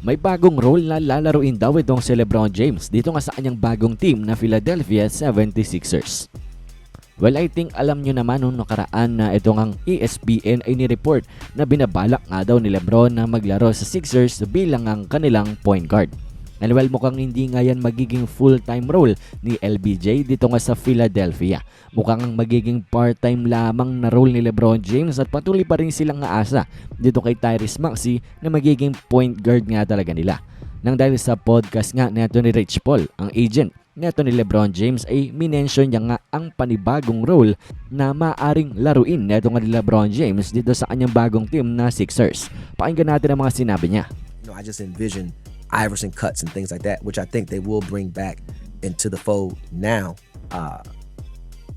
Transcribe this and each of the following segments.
May bagong role na lalaruin daw itong si LeBron James dito nga sa kanyang bagong team na Philadelphia 76ers. Well, I think alam nyo naman nung nakaraan na itong ang ESPN ay ni-report na binabalak nga daw ni LeBron na maglaro sa Sixers bilang ang kanilang point guard. And well, mukhang hindi nga yan magiging full-time role ni LBJ dito nga sa Philadelphia. Mukhang magiging part-time lamang na role ni LeBron James at patuloy pa rin silang aasa dito kay Tyrese Maxey na magiging point guard nga talaga nila. Nang dahil sa podcast nga neto ni Rich Paul, ang agent neto ni LeBron James ay minention niya nga ang panibagong role na maaring laruin neto nga ni LeBron James dito sa kanyang bagong team na Sixers. Pakinggan natin ang mga sinabi niya. I just envision Iverson cuts and things like that, which I think they will bring back into the fold now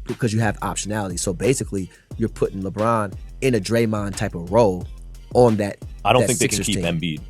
because you have optionality. So basically, you're putting LeBron in a Draymond type of role on that. I don't think they can Sixers keep team. Embiid.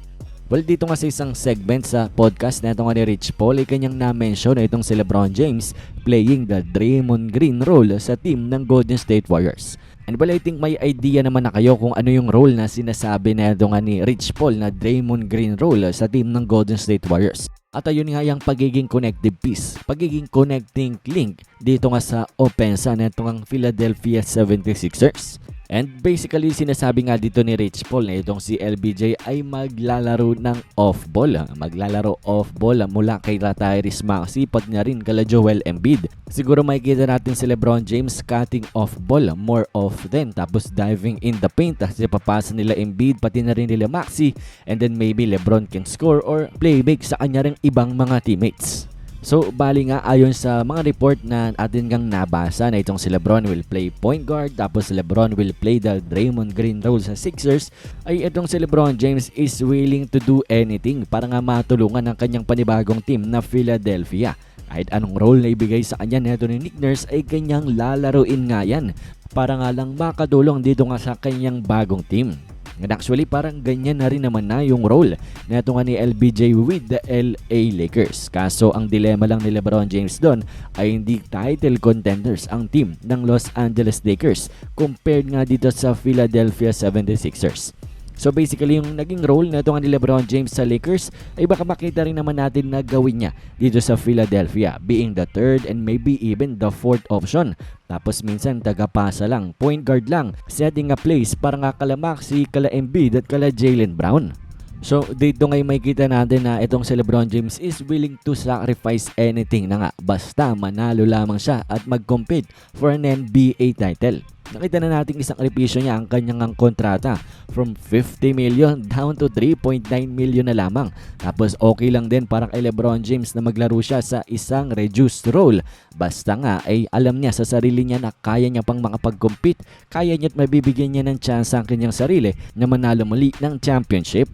Well, dito nga sa isang segment sa podcast na ito nga ni Rich Paul ay kanyang na-mention na itong si LeBron James playing the Draymond Green role sa team ng Golden State Warriors. And well, I think may idea naman na kayo kung ano yung role na sinasabi na ito nga ni Rich Paul na Draymond Green role sa team ng Golden State Warriors. At ayun nga yung pagiging connective piece, pagiging connecting link dito nga sa opensa na itong ang Philadelphia 76ers. And basically, sinasabi nga dito ni Rich Paul na itong si LBJ ay maglalaro ng off-ball. Maglalaro off-ball mula kay Tyrese Maxey pati na rin kala Joel Embiid. Siguro makikita natin si LeBron James cutting off-ball more often. Tapos diving in the paint. Kasi papasa nila Embiid pati na rin nila Maxey. And then maybe LeBron can score or play big sa kanya ring ibang mga teammates. So, bali nga ayon sa mga report na atin ngang nabasa na itong si LeBron will play point guard tapos si LeBron will play the Draymond Green role sa Sixers ay itong si LeBron James is willing to do anything para nga matulungan ang kanyang panibagong team na Philadelphia. Kahit anong role na ibigay sa kanya nito ni Nick Nurse ay kanyang lalaruin nga yan para nga lang makadulong dito nga sa kanyang bagong team. And actually parang ganyan na rin naman na yung role na ito nga ni LBJ with the LA Lakers. Kaso ang dilema lang ni LeBron James doon ay hindi title contenders ang team ng Los Angeles Lakers compared nga dito sa Philadelphia 76ers. So basically yung naging role na ito nga ni LeBron James sa Lakers ay baka makita rin naman natin na gawin niya dito sa Philadelphia, being the third and maybe even the fourth option. Tapos minsan tagapasa lang, point guard lang, setting a place para nga kala Maxey, kala Embiid at kala Jaylen Brown. So dito ngay makikita natin na itong si LeBron James is willing to sacrifice anything na nga basta manalo lamang siya at mag-compete for an NBA title. Nakita na natin isang revision niya ang kanyang kontrata from 50 million down to 3.9 million na lamang. Tapos okay lang din para kay LeBron James na maglaro siya sa isang reduced role. Basta nga ay alam niya sa sarili niya na kaya niya pang makapag-compete, kaya niya at mabibigyan niya ng chance ang kanyang sarili na manalo muli ng championship.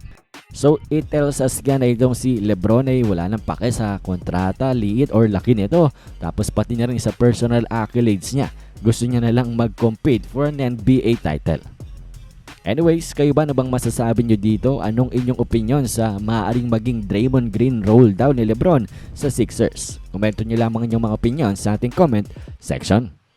So it tells us nga na itong si LeBron ay wala nang pake sa kontrata, liit or laki nito. Tapos pati na rin sa personal accolades niya. Gusto niya na lang mag-compete for an NBA title. Anyways, kayo ba na bang masasabi nyo dito? Anong inyong opinion sa maaaring maging Draymond Green role daw ni LeBron sa Sixers? Komento nyo lamang inyong mga opinion sa ating comment section.